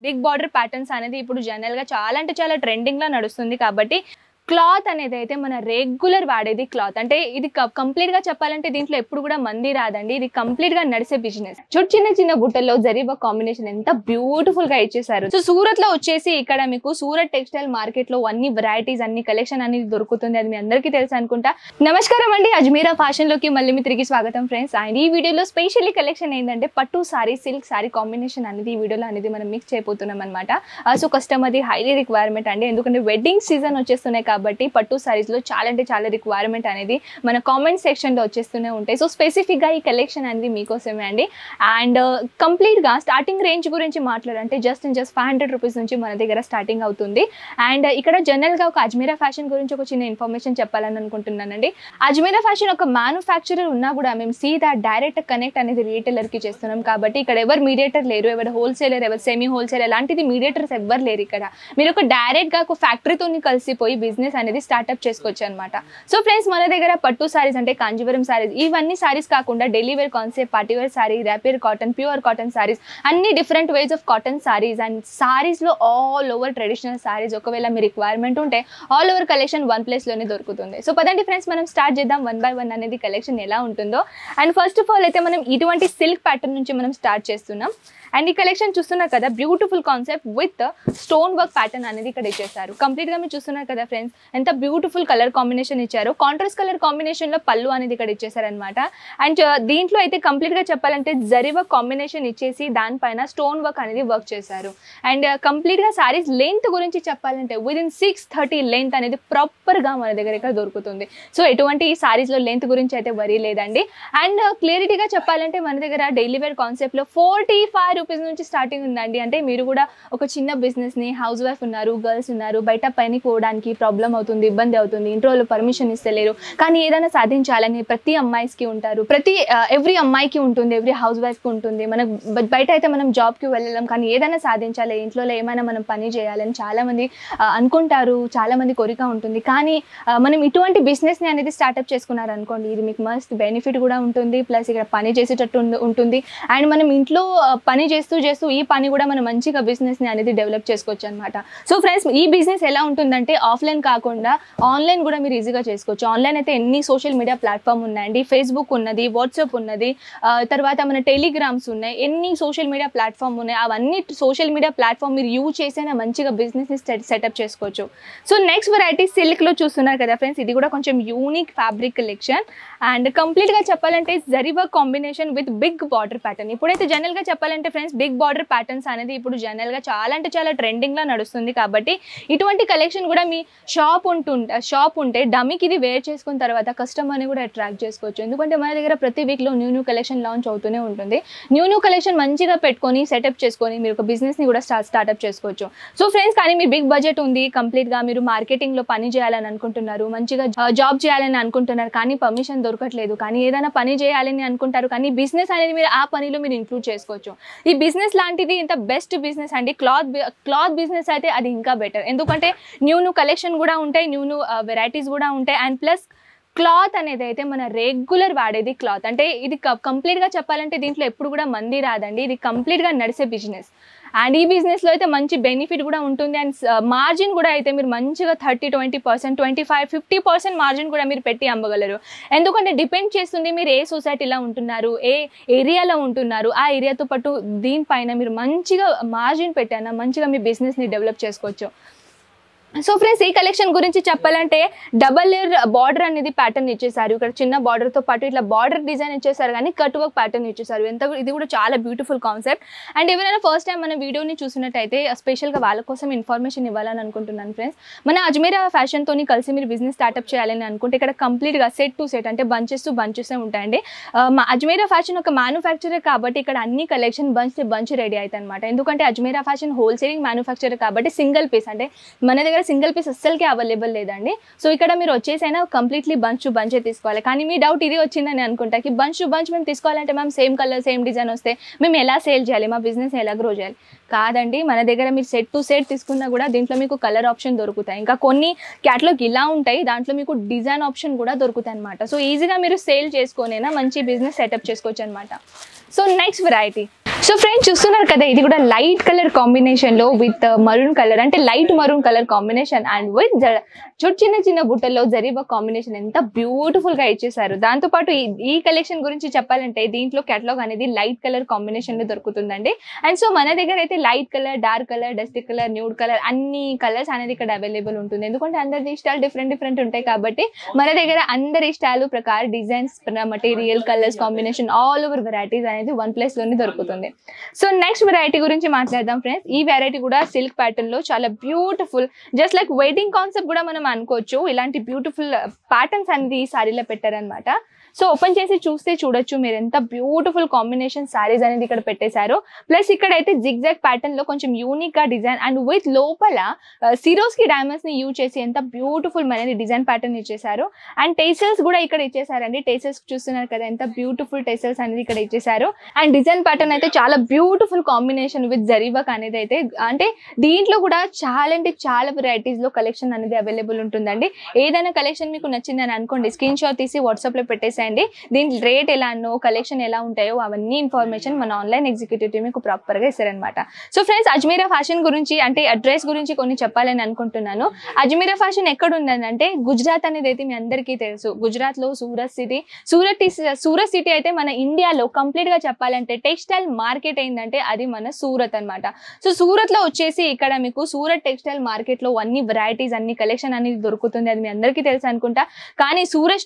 Big border patterns అనేది ఇప్పుడు general గా చాలా అంటే చాలా ట్రెండింగ్ లా నడుస్తుంది కాబట్టి క్లాత్ అనేది అయితే మన రెగ్యులర్ వాడేది క్లాత్ అంటే ఇది కంప్లీట్ గా చెప్పాలంటే దీంట్లో ఎప్పుడు కూడా మంది రాదండి. ఇది కంప్లీట్ గా నడిసే బిజినెస్. చూడు చిన్న చిన్న బుట్టల్లో జరీబా కాంబినేషన్ ఎంత బ్యూటిఫుల్ గా ఇచ్చేసారు. సో సూరత్ లో వచ్చేసి ఇక్కడ మీకు సూరత్ టెక్స్టైల్ మార్కెట్ లో అన్ని వెరైటీస్ అన్ని కలెక్షన్ అనేది దొరుకుతుంది. అది మీ అందరికీ తెలుసు అనుకుంటా. నమస్కారం అండి, అజ్మీరా ఫ్యాషన్ లోకి మళ్ళీ మీ తిరిగి స్వాగతం ఫ్రెండ్స్. అండ్ ఈ వీడియోలో స్పెషల్లీ కలెక్షన్ ఏంటంటే పట్టు సారీ సిల్క్ సారీ కాంబినేషన్ అనేది ఈ వీడియోలో అనేది మనం మిక్స్ చేయబోతున్నాం అనమాట. So customer the highly requirement అండి, ఎందుకంటే వెడ్డింగ్ సీజన్ వచ్చేస్తున్నాయి కాబట్టి పట్టు సారీస్ లో చాలా అంటే చాలా రిక్వైర్మెంట్ అనేది మన కామెంట్ సెక్షన్ లో వచ్చేస్తూనే ఉంటాయి. సో స్పెసిఫిక్ గా ఈ కలెక్షన్ అనేది మీకోసమే అండి. అండ్ కంప్లీట్ గా స్టార్టింగ్ రేంజ్ గురించి మాట్లాడాలంటే జస్ట్ 500 రూపీస్ నుంచి మన దగ్గర స్టార్టింగ్ అవుతుంది. అండ్ ఇక్కడ జనరల్ గా ఒక అజ్మీరా ఫ్యాషన్ గురించి ఒక చిన్న ఇన్ఫర్మేషన్ చెప్పాలని అనుకుంటున్నానండి. అజ్మీరా ఫ్యాషన్ ఒక మ్యానుఫ్యాక్చరర్ ఉన్నా కూడా మేము సీదా డైరెక్ట్ కనెక్ట్ అనేది రీటైలర్ కి చేస్తున్నాం కాబట్టి ఇక్కడ ఎవరు మీడియేటర్ లేరు, ఎవరు హోల్సేలర్, ఎవరు సెమీ హోల్సేల్ అలాంటిది మీడియేటర్స్ ఎవ్వరు లేరు. ఇక్కడ మీరు ఒక డైరెక్ట్ గా ఒక ఫ్యాక్టరీతో కలిసిపోయి బిజినెస్ అనేది స్టార్ట్అప్ చేసుకోవచ్చు అనమాట. సో ఫ్రెండ్స్ మన దగ్గర పట్టు సారీస్ అంటే కాంజీవరం సారీస్ ఇవన్నీ సారీస్ కాకుండా daily wear concept party wear sari, ర్యాపియర్ కాటన్, ప్యూర్ కాటన్ సారీస్ అన్ని different ways of cotton saris and saris లో ఆల్ ఓవర్ ట్రెడిషనల్ సారీస్ ఒకవేళ మీ రిక్వైర్మెంట్ ఉంటే all over collection one place లోనే దొరుకుతుంది. సో పదండి ఫ్రెండ్స్ మనం స్టార్ట్ చేద్దాం వన్ బై వన్ అనేది కలెక్షన్ ఎలా ఉంటుందో. అండ్ ఫస్ట్ ఆఫ్ ఆల్ అయితే మనం ఇటువంటి సిల్క్ ప్యాటర్న్ నుంచి మనం స్టార్ట్ చేస్తున్నాం. అండ్ ఈ కలెక్షన్ చూస్తున్నారు కదా, beautiful concept with stone work pattern అనేది ఇక్కడ ఇచ్చేసారు. కంప్లీట్ గా మీరు చూస్తున్నారు కదా ఫ్రెండ్స్, ఎంత బ్యూటిఫుల్ కలర్ కాంబినేషన్ ఇచ్చారు. కాంట్రాస్ట్ కలర్ కాంబినేషన్ లో పళ్ళు అనేది ఇక్కడ ఇచ్చేసారు అనమాట. అండ్ దీంట్లో అయితే కంప్లీట్ గా చెప్పాలంటే జరీ వర్క్ కాంబినేషన్ ఇచ్చేసి దానిపైన స్టోన్ వర్క్ అనేది వర్క్ చేశారు. అండ్ కంప్లీట్ గా సారీస్ లెంత్ గురించి చెప్పాలంటే విదిన్ 630 లెంత్ అనేది ప్రాపర్ గా మన దగ్గర ఇక్కడ దొరుకుతుంది. సో ఎటువంటి ఈ సారీస్ లో లెంత్ గురించి అయితే వరీ లేదండి. అండ్ క్లియరిటీగా చెప్పాలంటే మన దగ్గర డైలీ వేర్ కాన్సెప్ట్ లో 45 రూపీస్ నుంచి స్టార్టింగ్ ఉందండి. అంటే మీరు కూడా ఒక చిన్న బిజినెస్ ని హౌస్ వైఫ్ ఉన్నారు, గర్ల్స్ ఉన్నారు, బయట పైన పోవడానికి ప్రాబ్లం అవుతుంది, ఇబ్బంది అవుతుంది, ఇంట్లో పర్మిషన్ ఇస్తలేరు, కానీ ఏదైనా సాధించాలని ప్రతి అమ్మాయికి ఉంటారు, ఎవ్రీ అమ్మాయికి ఉంటుంది, ఎవ్రీ హౌస్ వైఫ్ కి ఉంటుంది. మనకు బయట అయితే మనం జాబ్ కి వెళ్ళలేం, కానీ ఏదైనా సాధించాలి, ఇంట్లో ఏమైనా మనం పని చేయాలని చాలా మంది అనుకుంటారు, చాలా మంది కోరిక ఉంటుంది. కానీ మనం ఇటువంటి బిజినెస్ ని అనేది స్టార్ట్అప్ చేసుకున్నారు అనుకోండి, ఇది మీకు మస్ట్ బెనిఫిట్ కూడా ఉంటుంది, ప్లస్ ఇక్కడ పని చేసేటట్టు ఉంటుంది. అండ్ మనం ఇంట్లో పని చేస్తూ ఈ పని కూడా మనం మంచిగా బిజినెస్ ని అనేది డెవలప్ చేసుకోవచ్చు అనమాట. సో ఫ్రెండ్స్ ఈ బిజినెస్ ఎలా ఉంటుందంటే ఆఫ్లైన్ కాకుండా ఆన్లైన్ కూడా మీరు ఈజీగా చేసుకోవచ్చు. ఆన్లైన్ అయితే ఎన్ని సోషల్ మీడియా ప్లాట్ఫామ్ ఉన్నాయండి, ఫేస్బుక్ ఉన్నది, వాట్సాప్ ఉన్నది, తర్వాత మన టెలిగ్రామ్స్ ఉన్నాయి, ఎన్ని సోషల్ మీడియా ప్లాట్ఫామ్ ఉన్నాయి. అవన్నీ సోషల్ మీడియా ప్లాట్ఫామ్ మీరు యూజ్ చేసైనా మంచిగా బిజినెస్ ని సెటప్ చేసుకోవచ్చు. సో నెక్స్ట్ వెరైటీ సిల్క్ లో చూస్తున్నారు కదా ఫ్రెండ్స్, ఇది కూడా కొంచెం unique fabric collection. And complete గా చెప్పాలంటే zari work combination with big border pattern. ఇప్పుడైతే జనరల్ గా చెప్పాలంటే ఫ్రెండ్స్ బిగ్ బార్డర్ ప్యాటర్న్స్ అనేది ఇప్పుడు జనరల్ గా చాలా అంటే చాలా ట్రెండింగ్ లా నడుస్తుంది కాబట్టి ఇటువంటి కలెక్షన్ కూడా మీ షాప్ ఉంటే డమ్మికి ఇది వేర్ చేసుకున్న తర్వాత కస్టమర్ని కూడా అట్రాక్ట్ చేసుకోవచ్చు. ఎందుకంటే మన దగ్గర ప్రతి వీక్ లో న్యూ కలెక్షన్ లాంచ్ అవుతూనే ఉంటుంది. న్యూ కలెక్షన్ మంచిగా పెట్టుకొని సెటప్ చేసుకొని మీరు ఒక బిజినెస్ ని కూడా స్టార్ట్అప్ చేసుకోవచ్చు. సో ఫ్రెండ్స్ కానీ మీ బిగ్ బడ్జెట్ ఉంది, కంప్లీట్ గా మీరు మార్కెటింగ్ లో పని చేయాలని అనుకుంటున్నారు, మంచిగా జాబ్ చేయాలని అనుకుంటున్నారు, కానీ పర్మిషన్ దొరకట్లేదు, కానీ ఏదైనా పని చేయాలని అనుకుంటారు, కానీ బిజినెస్ అనేది మీరు ఆ పనిలో మీరు ఇంక్లూడ్ చేసుకోవచ్చు. ఈ బిజినెస్ లాంటిది ఇంత బెస్ట్ బిజినెస్ అండి. క్లాత్ బిజినెస్ అయితే అది ఇంకా బెటర్, ఎందుకంటే న్యూ కలెక్షన్ కూడా ఉంటాయి, న్యూ వెరైటీస్ కూడా ఉంటాయి. అండ్ ప్లస్ క్లాత్ అనేది అయితే మన రెగ్యులర్ వాడేది క్లాత్ అంటే ఇది కంప్లీట్ గా చెప్పాలంటే దీంట్లో ఎప్పుడు కూడా మంది రాదండి. ఇది కంప్లీట్ గా నడిసే బిజినెస్. అండ్ ఈ బిజినెస్ లో అయితే మంచి బెనిఫిట్ కూడా ఉంటుంది. అండ్ మార్జిన్ కూడా అయితే మీరు మంచిగా 30-20%, 25-50% మార్జిన్ కూడా మీరు పెట్టి అమ్మగలరు. ఎందుకంటే డిపెండ్ చేస్తుంది మీరు ఏ సొసైటీలో ఉంటున్నారు, ఏ ఏరియాలో ఉంటున్నారు, ఆ ఏరియాతో పాటు దీనిపైన మీరు మంచిగా మార్జిన్ పెట్టానా మంచిగా మీ బిజినెస్ ని డెవలప్ చేసుకోవచ్చు. సో ఫ్రెండ్స్ ఈ కలెక్షన్ గురించి చెప్పాలంటే డబల్ లేయర్ బార్డర్ అనేది ప్యాటర్న్ ఇచ్చేసారు. ఇక్కడ చిన్న బార్డర్ తో పాటు ఇట్లా బార్డర్ డిజైన్ ఇచ్చేసారు, కానీ కట్ వర్క్ ప్యాటర్న్ ఇచ్చేసారు. ఇది కూడా చాలా బ్యూటిఫుల్ కాన్సెప్ట్. అండ్ ఎవరైనా ఫస్ట్ టైం మన వీడియోని చూసినట్టయితే స్పెషల్ గా వాళ్ళ కోసం ఇన్ఫర్మేషన్ ఇవ్వాలని అనుకుంటున్నాను ఫ్రెండ్స్. మన అజ్మీరా ఫ్యాషన్ తోని కలిసి మీరు బిజినెస్ స్టార్ట్అప్ చేయాలని అనుకుంటే ఇక్కడ కంప్లీట్ గా సెట్ టు సెట్ అంటే బంచెస్ ఉంటాయండి. అజ్మీరా ఫ్యాషన్ ఒక మ్యానుఫ్యాక్చరర్ కాబట్టి ఇక్కడ అన్ని కలెక్షన్ బంచ్ రెడీ అవుతాయి అనమాట. ఎందుకంటే అజ్మీరా ఫ్యాషన్ హోల్సేలింగ్ మ్యానుఫ్యాక్చరర్ కాబట్టి సింగిల్ పీస్ అంటే మన దగ్గర సింగిల్ పీస్ అస్సలకి అవైలబుల్ లేదండి. సో ఇక్కడ మీరు వచ్చేసైనా కంప్లీట్లీ బంచే తీసుకోవాలి. కానీ మీ డౌట్ ఇది వచ్చిందని అనుకుంటా కి బంచ్ మేము తీసుకోవాలంటే మేము సేమ్ కలర్ సేమ్ డిజైన్ వస్తే మేము ఎలా సేల్ చేయాలి, మా బిజినెస్ ఎలా గ్రో చేయాలి? కాదండి, మన దగ్గర మీరు సెట్ టు సెట్ తీసుకున్నా కూడా దీంట్లో మీకు కలర్ ఆప్షన్ దొరుకుతాయి. ఇంకా కొన్ని క్యాటలాగ్ ఇలా ఉంటాయి, దాంట్లో మీకు డిజైన్ ఆప్షన్ కూడా దొరుకుతాయి అనమాట. సో ఈజీగా మీరు సేల్ చేసుకొనైనా మంచి బిజినెస్ సెటప్ చేసుకోవచ్చు అనమాట. So next variety so friends చూస్తున్నారు కదా, ఇది కూడా లైట్ కలర్ కాంబినేషన్ లో విత్ మరూన్ కలర్, అంటే light maroon colour combination and with చిన్న చిన్న బుట్టల్లో జరీబా కాంబినేషన్ ఎంత బ్యూటిఫుల్ గా ఇచ్చేసారు. దాంతో పాటు ఈ కలెక్షన్ గురించి చెప్పాలంటే దీంట్లో కేటలాగ్ అనేది లైట్ కలర్ కాంబినేషన్ లో దొరుకుతుందండి. అండ్ సో మన దగ్గర అయితే light colour, dark colour, dusty colour, nude colour అన్ని కలర్స్ అనేది ఇక్కడ అవైలబుల్ ఉంటుంది. ఎందుకంటే అందరి ఇష్టాలు డిఫరెంట్ ఉంటాయి కాబట్టి మన దగ్గర అందరి ఇష్టాలు ప్రకారం designs, material, colours combination all over varieties అనేది వన్ ప్లేస్ లోనే దొరుకుతుంది. సో నెక్స్ట్ వెరైటీ గురించి మాట్లాడదాం ఫ్రెండ్స్. ఈ వెరైటీ కూడా సిల్క్ ప్యాటర్న్ లో చాలా beautiful, just like wedding concept కూడా మనం అనుకోవచ్చు. ఇలాంటి బ్యూటిఫుల్ ప్యాటర్న్స్ అనేది ఈ సారీలో పెట్టారనమాట. సో ఓపెన్ చేసి చూస్తే చూడొచ్చు మీరు ఎంత బ్యూటిఫుల్ కాంబినేషన్ సారీస్ అనేది ఇక్కడ పెట్టేశారు. ప్లస్ ఇక్కడైతే జిగ్జాగ్ ప్యాటర్న్ లో కొంచెం యూనిక్ గా డిజైన్ అండ్ విత్ లోపల సిరోస్ కి డైమండ్స్ ని యూజ్ చేసి ఎంత బ్యూటిఫుల్ అనేది డిజైన్ ప్యాటర్న్ ఇచ్చేసారు. అండ్ టేసల్స్ కూడా ఇక్కడ ఇచ్చేసారండి. టేసల్స్ చూస్తున్నారు కదా ఎంత బ్యూటిఫుల్ టేసల్స్ అనేది ఇక్కడ ఇచ్చేసారు. అండ్ డిజైన్ ప్యాటర్న్ అయితే చాలా beautiful combination with zari work అనేది అయితే, అంటే దీంట్లో కూడా చాలా అంటే చాలా వెరైటీస్ లో కలెక్షన్ అనేది అవైలబుల్ ఉంటుందండి. ఏదైనా కలెక్షన్ మీకు నచ్చిందని అనుకోండి, స్క్రీన్ షాట్ తీసి వాట్సాప్ లో పెట్టేసేయండి. దీని రేట్ ఎలా అన్నో, కలెక్షన్ ఎలా ఉంటాయో అవన్నీ ఇన్ఫర్మేషన్ మన ఆన్లైన్ ఎగ్జిక్యూటివ్ టీమ్ మీకు ప్రాపర్ గా ఇస్తారనమాట. సో ఫ్రెండ్స్ అజ్మీరా ఫ్యాషన్ గురించి, అంటే అడ్రస్ గురించి కొన్ని చెప్పాలని అనుకుంటున్నాను. అజ్మీరా ఫ్యాషన్ ఎక్కడ ఉందంటే గుజరాత్ అనేది అయితే మీ అందరికీ తెలుసు. గుజరాత్ లో సూరత్ సిటీ అయితే మన ఇండియాలో కంప్లీట్ గా చెప్పాలంటే టెక్స్టైల్ మార్కెట్ ఏంటంటే అది మన సూరత్ అనమాట. సో సూరత్ లో వచ్చేసి ఇక్కడ మీకు సూరత్ టెక్స్టైల్ మార్కెట్ లో అన్ని వెరైటీస్, అన్ని కలెక్షన్ అనేది దొరుకుతుంది. అది మీ అందరికీ తెలుసు అనుకుంటా. కానీ సూరత్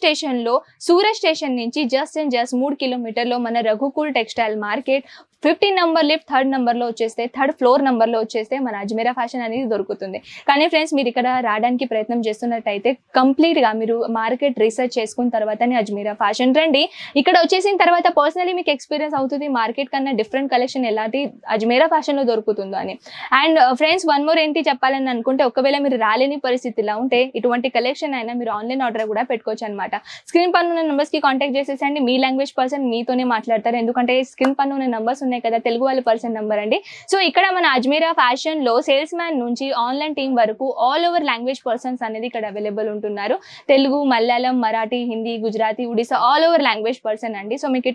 స్టేషన్ నుంచి జస్ట్ 3 కిలోమీటర్లో మన Raghukul textile market 15 number lift 3rd నెంబర్లో వచ్చేస్తే 3rd ఫ్లోర్ నెంబర్లో వచ్చేస్తే మన అజ్మీరా ఫ్యాషన్ అనేది దొరుకుతుంది. కానీ ఫ్రెండ్స్ మీరు ఇక్కడ రావడానికి ప్రయత్నం చేస్తున్నట్టయితే కంప్లీట్గా మీరు మార్కెట్ రీసెర్చ్ చేసుకున్న తర్వాతనే అజ్మీరా ఫ్యాషన్ రండి. ఇక్కడ వచ్చేసిన తర్వాత పర్సనలీ మీకు ఎక్స్పీరియన్స్ అవుతుంది మార్కెట్ కన్నా డిఫరెంట్ కలెక్షన్ ఎలాంటి అజ్మీరా ఫ్యాషన్లో దొరుకుతుందో అని. అండ్ ఫ్రెండ్స్ వన్ మోర్ ఏంటి చెప్పాలని అనుకుంటే, ఒకవేళ మీరు రాలేని పరిస్థితిలో ఉంటే ఇటువంటి కలెక్షన్ అయినా మీరు ఆన్లైన్ ఆర్డర్ కూడా పెట్టుకోవచ్చు అనమాట. స్క్రీన్ పైన ఉన్న నెంబర్స్కి కాంటాక్ట్ చేసేసండి. మీ లాంగ్వేజ్ పర్సన్ మీతోనే మాట్లాడతారు. ఎందుకంటే స్క్రీన్ పైన ఉన్న నెంబర్స్ ఉన్నాయి కదా, తెలుగు వాళ్ళ పర్సన్ నెంబర్ అండి. సో ఇక్కడ మన అజ్మీరా ఫ్యాషన్ లో సేల్స్ మ్యాన్ నుంచి ఆన్లైన్ టీం వరకు ఆల్ ఓవర్ లాంగ్వేజ్ పర్సన్స్ అనేది ఇక్కడ అవైలబుల్ ఉంటున్నారు. Telugu, Malayalam, Marathi, Hindi, Gujarati, Odisha all over language person అండి. సో మీకు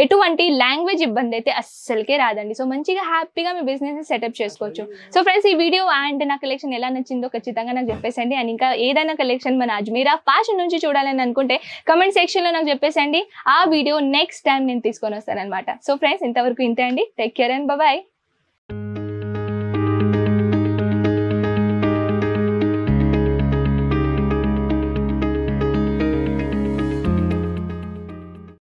ఎటువంటి లాంగ్వేజ్ ఇబ్బంది అయితే అస్సలకే రాదండి. సో మంచిగా హ్యాపీగా మీ బిజినెస్ సెటప్ చేసుకోవచ్చు. సో ఫ్రెండ్స్ ఈ వీడియో అండ్ నా కలెక్షన్ ఎలా నచ్చిందో ఖచ్చితంగా నాకు చెప్పేసండి. అండ్ ఇంకా ఏదైనా కలెక్షన్ మన అజ్మీరా ఫ్యాషన్ నుంచి చూడాలని అనుకుంటే కమెంట్ సెక్షన్ లో నాకు చెప్పేసండి. ఆ వీడియో నెక్స్ట్ టైం నేను తీసుకొని వస్తాను అనమాట. సో ఫ్రెండ్స్ ఇంతవరకు ఇంతే అండి. Take care and bye.